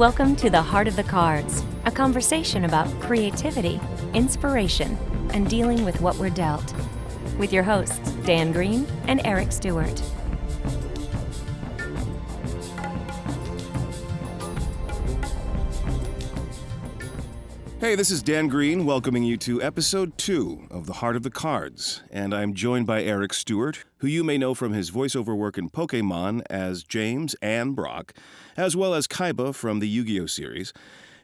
Welcome to the Heart of the Cards, a conversation about creativity, inspiration, and dealing with what we're dealt. With your hosts, Dan Green and Eric Stuart. Hey, this is Dan Green welcoming you to episode 2 of The Heart of the Cards, and I'm joined by Eric Stuart, who you may know from his voiceover work in Pokémon as James and Brock, as well as Kaiba from the Yu-Gi-Oh! Series.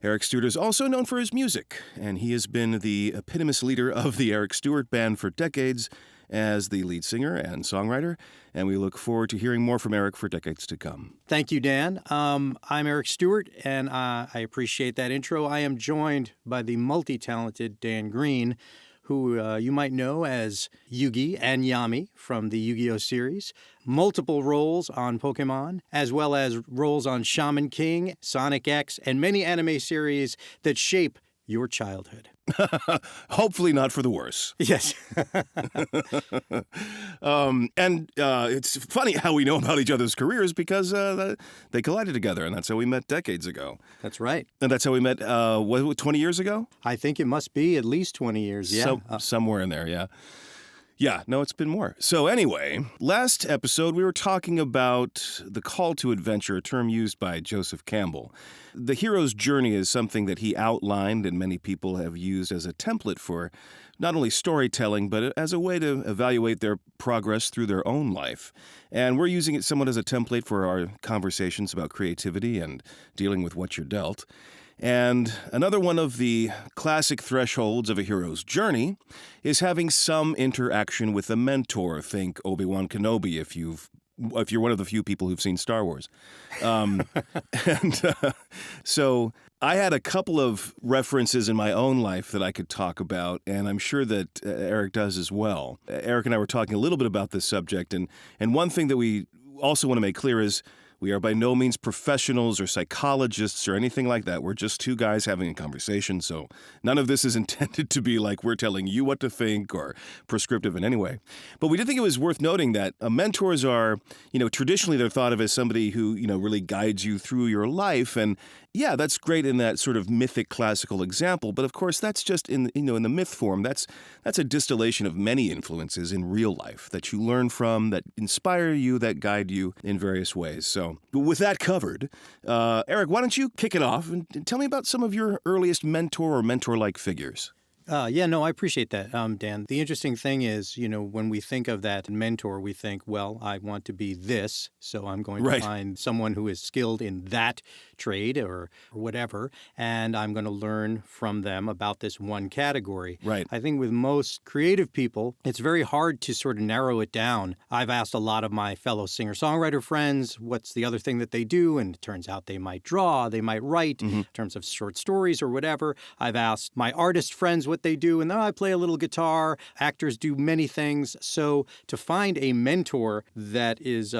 Eric Stuart is also known for his music, and he has been the eponymous leader of the Eric Stuart Band for decades as the lead singer and songwriter, and we look forward to hearing more from Eric for decades to come. Thank you, Dan. I'm Eric Stuart, and I appreciate that intro. I am joined by the multi-talented Dan Green, who you might know as Yugi and Yami from the Yu-Gi-Oh! Series, multiple roles on Pokémon, as well as roles on Shaman King, Sonic X, and many anime series that shape your childhood. Hopefully not for the worse. Yes. It's funny how we know about each other's careers because they collided together, and that's how we met decades ago. That's right. And that's how we met, 20 years ago? I think it must be at least 20 years, yeah. Somewhere in there, yeah. Yeah, no, it's been more. So anyway, last episode we were talking about the call to adventure, a term used by Joseph Campbell. The hero's journey is something that he outlined and many people have used as a template for not only storytelling, but as a way to evaluate their progress through their own life. And we're using it somewhat as a template for our conversations about creativity and dealing with what you're dealt. And another one of the classic thresholds of a hero's journey is having some interaction with a mentor. Think Obi-Wan Kenobi if you're one of the few people who've seen Star Wars. So I had a couple of references in my own life that I could talk about, and I'm sure that Eric does as well. Eric and I were talking a little bit about this subject, and one thing that we also want to make clear is we are by no means professionals or psychologists or anything like that. We're just two guys having a conversation, so none of this is intended to be like we're telling you what to think or prescriptive in any way. But we did think it was worth noting that mentors are, traditionally they're thought of as somebody who, really guides you through your life. And yeah, that's great in that sort of mythic classical example. But of course, that's just in the myth form. That's a distillation of many influences in real life that you learn from, that inspire you, that guide you in various ways. So with that covered, Eric, why don't you kick it off and tell me about some of your earliest mentor or mentor-like figures? I appreciate that, Dan. The interesting thing is, when we think of that mentor, we think, well, I want to be this, so I'm going to find someone who is skilled in that trade or whatever, and I'm going to learn from them about this one category. Right. I think with most creative people, it's very hard to sort of narrow it down. I've asked a lot of my fellow singer-songwriter friends what's the other thing that they do, and it turns out they might draw, they might write in terms of short stories or whatever. I've asked my artist friends what they do, and I play a little guitar. Actors do many things. So to find a mentor that is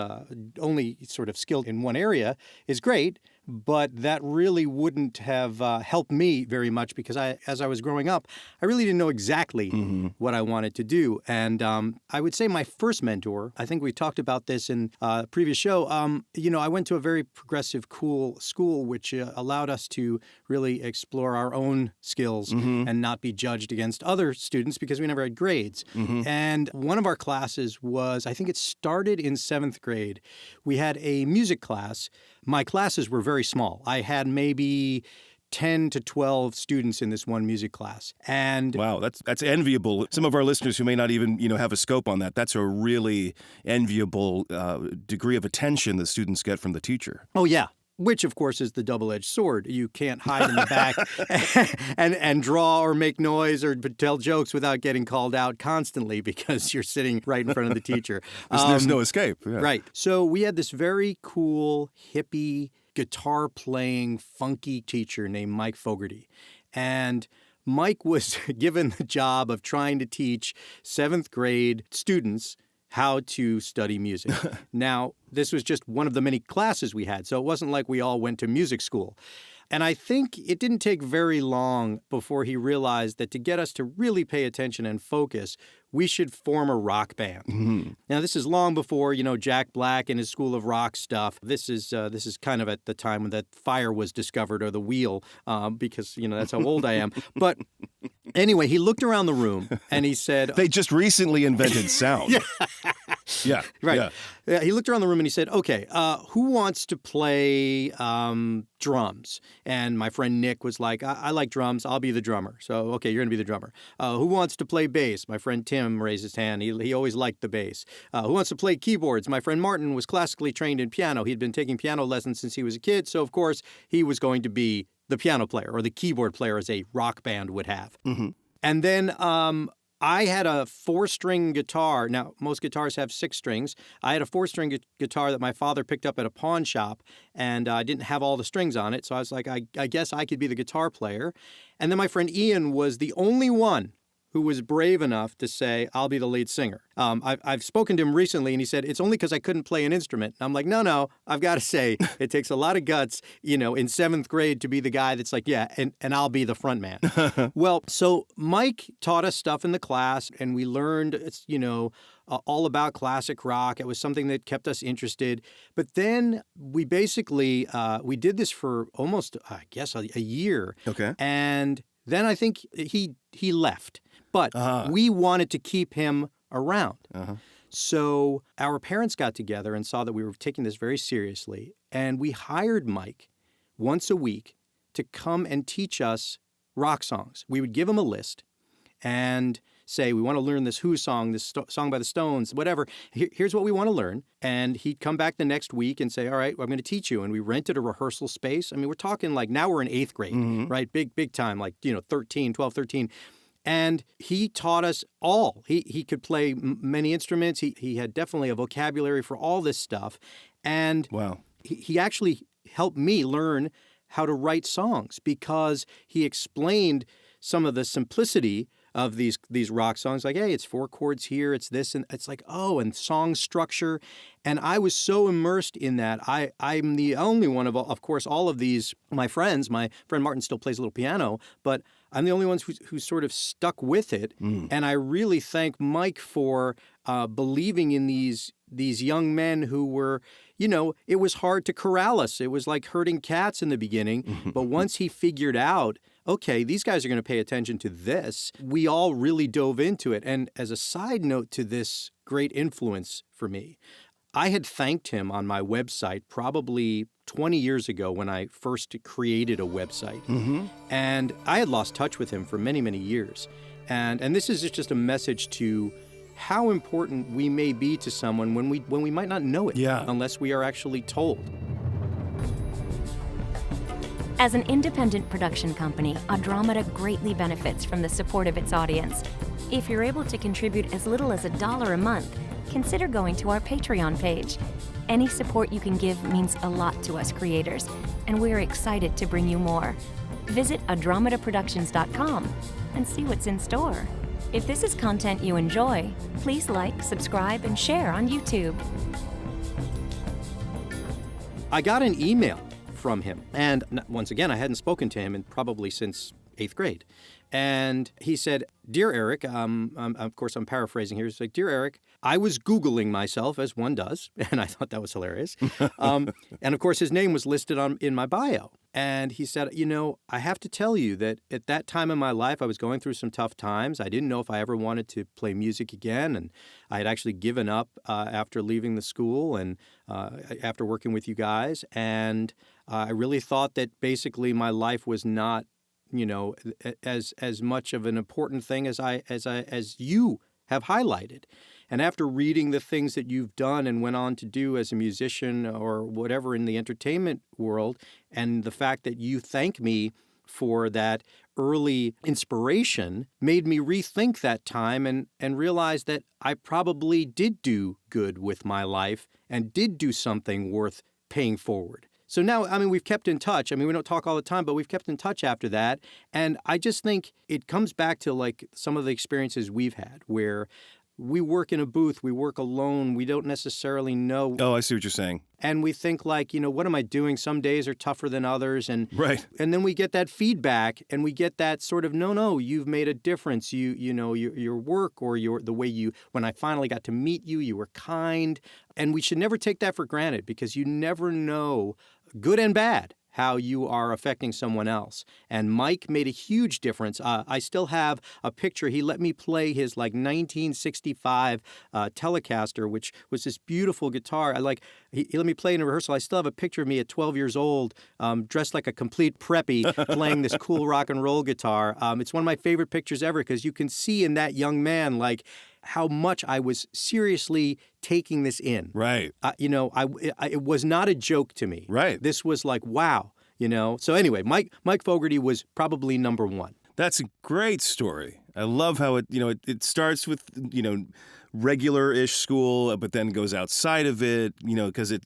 only sort of skilled in one area is great. But that really wouldn't have helped me very much because as I was growing up, I really didn't know exactly what I wanted to do. And I would say my first mentor, I think we talked about this in a previous show, I went to a very progressive, cool school, which allowed us to really explore our own skills and not be judged against other students because we never had grades. And one of our classes was, I think it started in 7th grade. We had a music class. My classes were very small. I had maybe 10 to 12 students in this one music class. And wow, that's enviable. Some of our listeners who may not even, have a scope on that, that's a really enviable degree of attention that students get from the teacher. Oh, yeah. Which, of course, is the double-edged sword. You can't hide in the back and draw or make noise or tell jokes without getting called out constantly because you're sitting right in front of the teacher. There's no escape. Yeah. Right. So we had this very cool, hippie, guitar-playing, funky teacher named Mike Fogarty. And Mike was given the job of trying to teach 7th grade students how to study music. Now, this was just one of the many classes we had, so it wasn't like we all went to music school. And I think it didn't take very long before he realized that to get us to really pay attention and focus, we should form a rock band. Mm-hmm. Now, this is long before, Jack Black and his School of Rock stuff. This is kind of at the time when that fire was discovered, or the wheel, because, that's how old I am. But anyway, he looked around the room and he said... They just recently invented sound. Yeah. Right. Yeah, he looked around the room and he said, okay, who wants to play drums? And my friend Nick was like, I like drums. I'll be the drummer. So, okay, you're going to be the drummer. Who wants to play bass? My friend Tim raised his hand. He always liked the bass. Who wants to play keyboards? My friend Martin was classically trained in piano. He'd been taking piano lessons since he was a kid. So, of course, he was going to be the piano player, or the keyboard player, as a rock band would have. Mm-hmm. And then I had a 4-string guitar. Now, most guitars have 6 strings. I had a 4-string guitar that my father picked up at a pawn shop, and I didn't have all the strings on it. So I was like, I guess I could be the guitar player. And then my friend Ian was the only one who was brave enough to say, I'll be the lead singer. I've spoken to him recently, and he said, it's only because I couldn't play an instrument. And I'm like, no, I've got to say, it takes a lot of guts, in 7th grade to be the guy that's like, yeah, and I'll be the front man. Well, so Mike taught us stuff in the class, and we learned, all about classic rock. It was something that kept us interested. But then we basically, we did this for almost, I guess, a year. Okay. And then I think he left. But we wanted to keep him around. Uh-huh. So our parents got together and saw that we were taking this very seriously. And we hired Mike once a week to come and teach us rock songs. We would give him a list and say, we want to learn this Who song, this song by the Stones, whatever. Here's what we want to learn. And he'd come back the next week and say, all right, well, I'm going to teach you. And we rented a rehearsal space. I mean, we're talking like now we're in 8th grade, mm-hmm. right? Big time, like, 12, 13. And he taught us all. He could play many instruments. He had definitely a vocabulary for all this stuff. And wow. he actually helped me learn how to write songs, because he explained some of the simplicity of these rock songs. Like, hey, it's 4 chords here, it's this, and it's like, oh, and song structure. And I was so immersed in that. I'm the only one of course, all of these, my friend Martin still plays a little piano, but I'm the only one who sort of stuck with it. Mm. And I really thank Mike for believing in these young men who were, it was hard to corral us. It was like herding cats in the beginning. But once he figured out, okay, these guys are going to pay attention to this, we all really dove into it. And as a side note to this great influence for me, I had thanked him on my website probably 20 years ago when I first created a website. Mm-hmm. And I had lost touch with him for many, many years. And this is just a message to how important we may be to someone when we might not know it, unless we are actually told. As an independent production company, Andromeda greatly benefits from the support of its audience. If you're able to contribute as little as $1 a month, consider going to our Patreon page. Any support you can give means a lot to us creators, and we're excited to bring you more. Visit AndromedaProductions.com and see what's in store. If this is content you enjoy, please like, subscribe, and share on YouTube. I got an email from him, and once again, I hadn't spoken to him probably since 8th grade. And he said, Dear Eric, of course I'm paraphrasing here, he's like, Dear Eric, I was Googling myself, as one does, and I thought that was hilarious. And of course his name was listed in my bio. And he said, I have to tell you that at that time in my life, I was going through some tough times. I didn't know if I ever wanted to play music again. And I had actually given up after leaving the school and after working with you guys. And I really thought that basically my life was not, as much of an important thing as you have highlighted. And after reading the things that you've done and went on to do as a musician or whatever in the entertainment world, and the fact that you thank me for that early inspiration made me rethink that time and realize that I probably did do good with my life and did do something worth paying forward. So now, we've kept in touch. We don't talk all the time, but we've kept in touch after that. And I just think it comes back to like some of the experiences we've had where we work in a booth, we work alone, we don't necessarily know. Oh, I see what you're saying. And we think like, what am I doing? Some days are tougher than others. And Right. And then we get that feedback and we get that sort of, no, you've made a difference. Your work or the way when I finally got to meet you, you were kind. And we should never take that for granted because you never know, good and bad, how you are affecting someone else. And Mike made a huge difference. I still have a picture. He let me play his 1965 Telecaster, which was this beautiful guitar. He let me play in a rehearsal. I still have a picture of me at 12 years old, dressed like a complete preppy, playing this cool rock and roll guitar. It's one of my favorite pictures ever because you can see in that young man, how much I was seriously taking this in. Right. It was not a joke to me. Right. This was wow, So anyway, Mike Fogarty was probably number one. That's a great story. I love how it starts with, regular-ish school, but then goes outside of it, because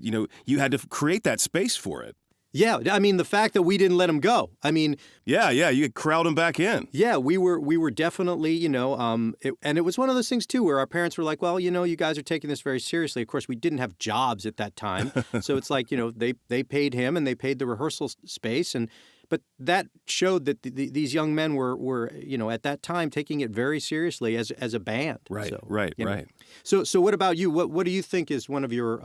you had to create that space for it. Yeah, I mean, the fact that we didn't let him go. I mean... Yeah, you could crowd him back in. Yeah, we were definitely, and it was one of those things, too, where our parents were like, well, you guys are taking this very seriously. Of course, we didn't have jobs at that time. So it's like, they paid him and they paid the rehearsal space. But that showed that these young men were, at that time taking it very seriously as a band. Right, so, right. So what about you? What do you think is one of your...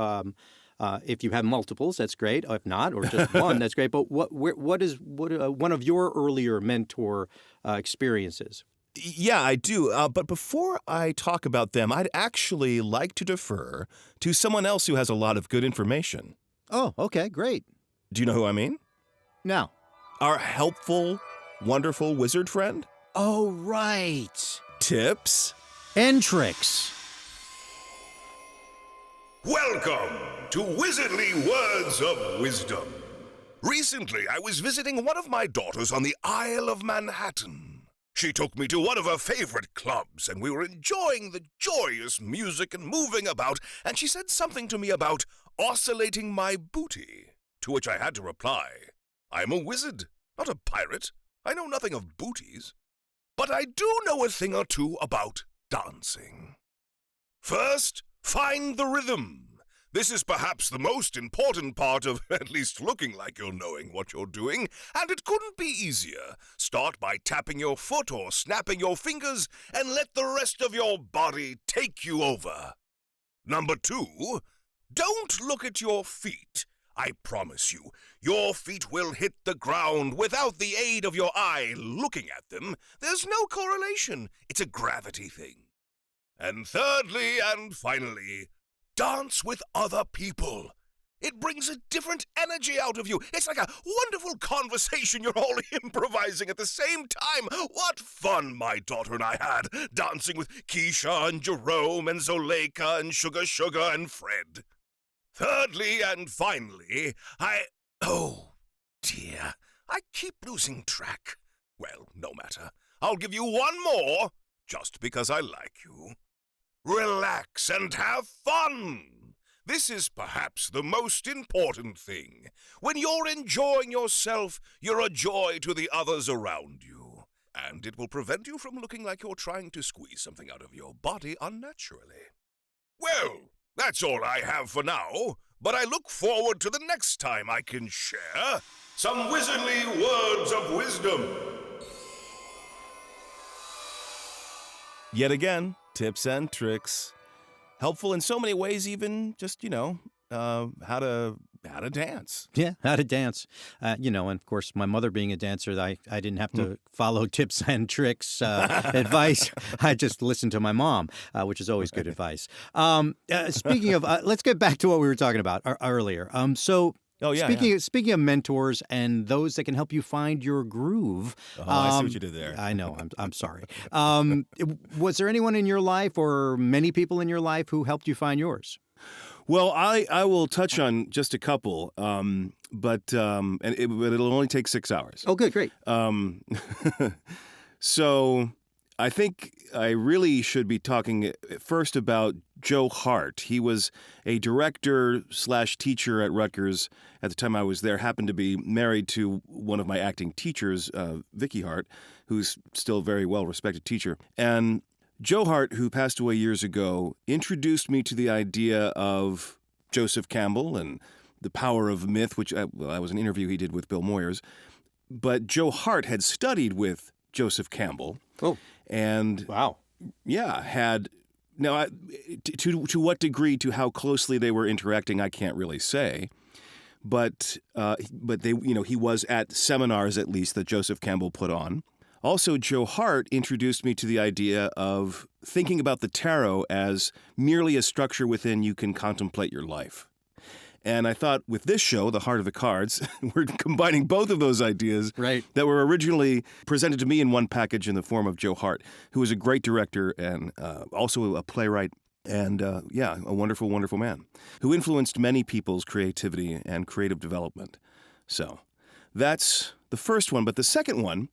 if you have multiples, that's great. If not, or just one, that's great. But what is one of your earlier mentor experiences? Yeah, I do. But before I talk about them, I'd actually like to defer to someone else who has a lot of good information. Oh, okay, great. Do you know who I mean? No. Our helpful, wonderful wizard friend? Oh, right. Tips and tricks. Welcome to Wizardly Words of Wisdom. Recently, I was visiting one of my daughters on the Isle of Manhattan. She took me to one of her favorite clubs, and we were enjoying the joyous music and moving about, and she said something to me about oscillating my booty, to which I had to reply, I'm a wizard, not a pirate. I know nothing of booties. But I do know a thing or two about dancing. First, find the rhythm. This is perhaps the most important part of at least looking like you're knowing what you're doing, and it couldn't be easier. Start by tapping your foot or snapping your fingers, and let the rest of your body take you over. Number 2, don't look at your feet. I promise you, your feet will hit the ground without the aid of your eye looking at them. There's no correlation. It's a gravity thing. And thirdly and finally, dance with other people. It brings a different energy out of you. It's like a wonderful conversation. You're all improvising at the same time. What fun my daughter and I had, dancing with Keisha and Jerome and Zoleika and Sugar and Fred. Thirdly and finally, oh dear, I keep losing track. Well, no matter. I'll give you one more, just because I like you. Relax and have fun. This is perhaps the most important thing. When you're enjoying yourself, you're a joy to the others around you. And it will prevent you from looking like you're trying to squeeze something out of your body unnaturally. Well, that's all I have for now, but I look forward to the next time I can share some wizardly words of wisdom. Yet again, tips and tricks. Helpful in so many ways, even just, how to dance. Yeah, how to dance. And of course, my mother being a dancer, I didn't have to follow tips and tricks advice. I just listened to my mom, which is always good advice. Speaking of, let's get back to what we were talking about earlier. Speaking of mentors and those that can help you find your groove. I see what you did there. I know. I'm sorry. Was there anyone in your life or many people in your life who helped you find yours? Well, I will touch on just a couple, but it'll only take 6 hours. Oh, good, great. So I think I really should be talking first about Joe Hart. He was a director/teacher at Rutgers at the time I was there, happened to be married to one of my acting teachers, Vicky Hart, who's still a very well-respected teacher. And Joe Hart, who passed away years ago, introduced me to the idea of Joseph Campbell and the power of myth, which that was an interview he did with Bill Moyers. But Joe Hart had studied with Joseph Campbell. Oh. And Wow. yeah, had now to what degree, to how closely they were interacting, I can't really say. But they, he was at seminars at least that Joseph Campbell put on. Also, Joe Hart introduced me to the idea of thinking about the tarot as merely a structure within you can contemplate your life. And I thought with this show, The Heart of the Cards, we're combining both of those ideas that were originally presented to me in one package in the form of Joe Hart, who is a great director and also a playwright and, a wonderful, wonderful man who influenced many people's creativity and creative development. So that's the first one. But the second one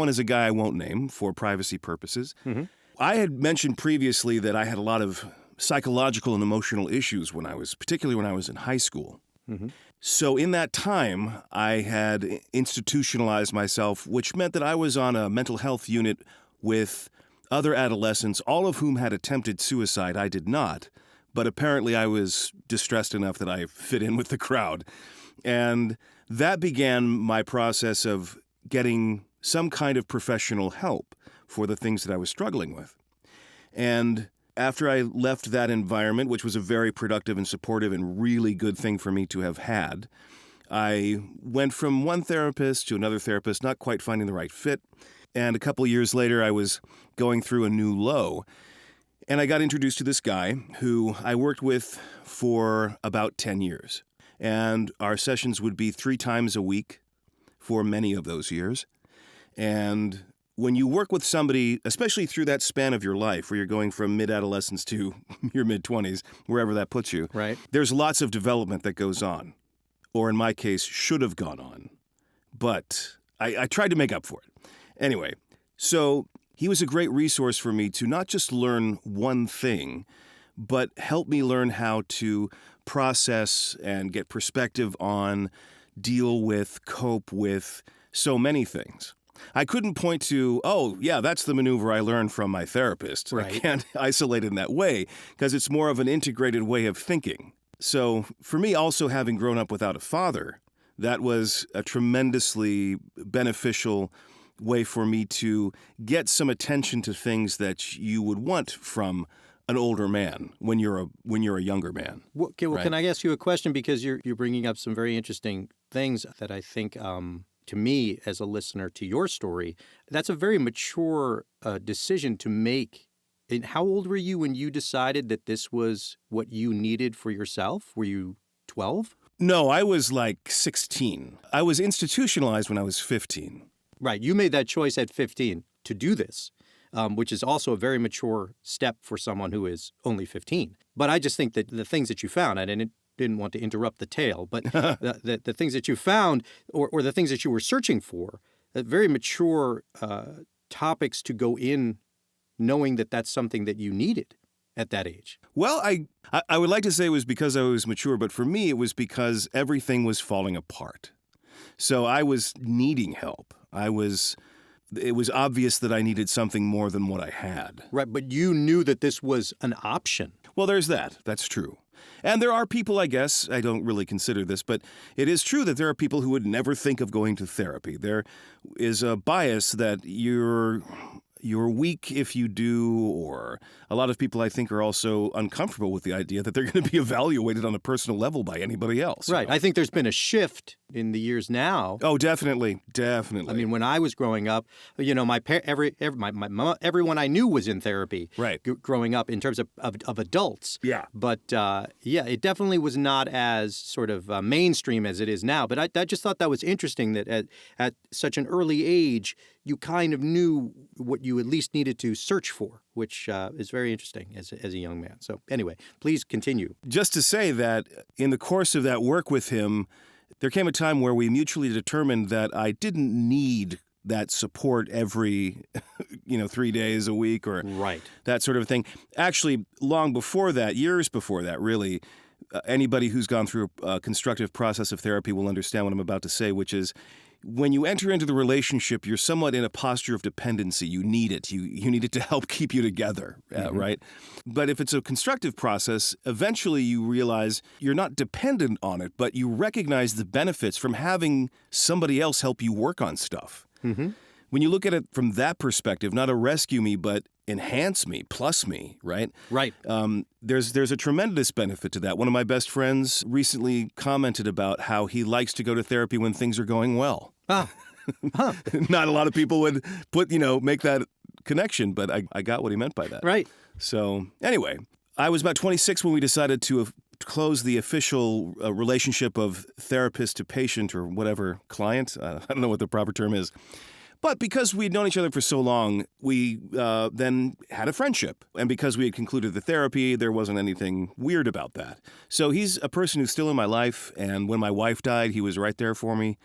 is a guy I won't name for privacy purposes. Mm-hmm. I had mentioned previously that I had a lot of psychological and emotional issues particularly when I was in high school. Mm-hmm. So in that time, I had institutionalized myself, which meant that I was on a mental health unit with other adolescents, all of whom had attempted suicide. I did not, but apparently I was distressed enough that I fit in with the crowd. And that began my process of getting some kind of professional help for the things that I was struggling with. And after I left that environment, which was a very productive and supportive and really good thing for me to have had, I went from one therapist to another therapist, not quite finding the right fit. And a couple of years later, I was going through a new low. And I got introduced to this guy who I worked with for about 10 years. And our sessions would be 3 times a week for many of those years. And when you work with somebody, especially through that span of your life, where you're going from mid-adolescence to your mid-20s, wherever that puts you, there's lots of development that goes on, or in my case, should have gone on. But I tried to make up for it. Anyway, so he was a great resource for me to not just learn one thing, but help me learn how to process and get perspective on, deal with, cope with so many things. I couldn't point to, that's the maneuver I learned from my therapist. Right. I can't isolate it in that way because it's more of an integrated way of thinking. So for me, also having grown up without a father, that was a tremendously beneficial way for me to get some attention to things that you would want from an older man when you're a younger man. Can I ask you a question? Because you're bringing up some very interesting things that I think to me, as a listener to your story, that's a very mature decision to make. And how old were you when you decided that this was what you needed for yourself? Were you 12? No, I was like 16. I was institutionalized when I was 15. Right. You made that choice at 15 to do this, which is also a very mature step for someone who is only 15. But I just think that the things that you found, I didn't want to interrupt the tale, but the things that you found or the things that you were searching for, very mature topics to go in knowing that that's something that you needed at that age. Well, I would like to say it was because I was mature, but for me it was because everything was falling apart. So I was needing help. It was obvious that I needed something more than what I had. Right, but you knew that this was an option. Well, there's that. That's true. And there are people, I guess, I don't really consider this, but it is true that there are people who would never think of going to therapy. There is a bias that you're weak if you do, or a lot of people, I think, are also uncomfortable with the idea that they're going to be evaluated on a personal level by anybody else. Right. I think there's been a shift in the years now. Oh, definitely. I mean, when I was growing up, my everyone I knew was in therapy. Right. Growing up in terms of adults. Yeah. But it definitely was not as sort of mainstream as it is now. But I just thought that was interesting that at such an early age, you kind of knew what you at least needed to search for, which is very interesting as a young man. So anyway, please continue. Just to say that in the course of that work with him, there came a time where we mutually determined that I didn't need that support every, 3 days a week or that sort of thing. Actually, long before that, years before that, really, Anybody who's gone through a constructive process of therapy will understand what I'm about to say, which is when you enter into the relationship, you're somewhat in a posture of dependency. You need it. You need it to help keep you together, right? But if it's a constructive process, eventually you realize you're not dependent on it, but you recognize the benefits from having somebody else help you work on stuff. When you look at it from that perspective, not a rescue me, but enhance me, plus me, right? Right. There's a tremendous benefit to that. One of my best friends recently commented about how he likes to go to therapy when things are going well. Not a lot of people would make that connection, but I got what he meant by that. Right. So anyway, I was about 26 when we decided to close the official relationship of therapist to patient or whatever, client. I don't know what the proper term is. But because we'd known each other for so long, we then had a friendship. And because we had concluded the therapy, there wasn't anything weird about that. So he's a person who's still in my life. And when my wife died, he was right there for me.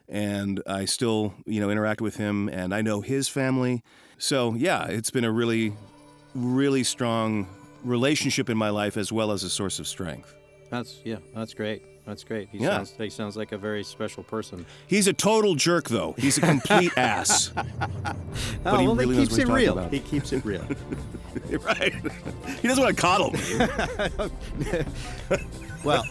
And I still, interact with him. And I know his family. So, yeah, it's been a really, really strong relationship in my life as well as a source of strength. That's great. That's great. He sounds like a very special person. He's a total jerk, though. He's a complete ass. But he really knows what he's talking about. He keeps it real. Right. He doesn't want to coddle me. Well,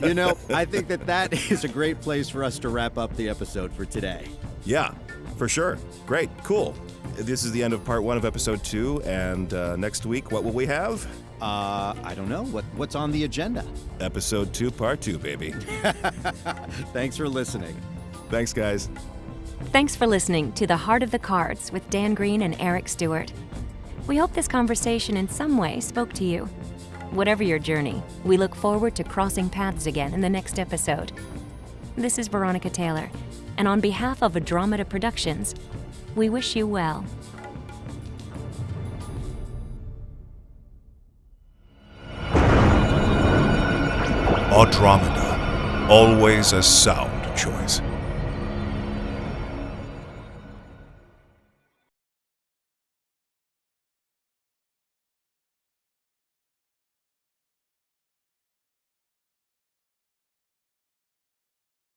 I think that is a great place for us to wrap up the episode for today. Yeah, for sure. Great. Cool. This is the end of part 1 of episode 2. And next week, what will we have? I don't know. What's on the agenda? Episode 2, part 2, baby. Thanks for listening. Thanks, guys. Thanks for listening to The Heart of the Cards with Dan Green and Eric Stuart. We hope this conversation in some way spoke to you. Whatever your journey, we look forward to crossing paths again in the next episode. This is Veronica Taylor, and on behalf of Andromeda Productions, we wish you well. Andromeda, always a sound choice.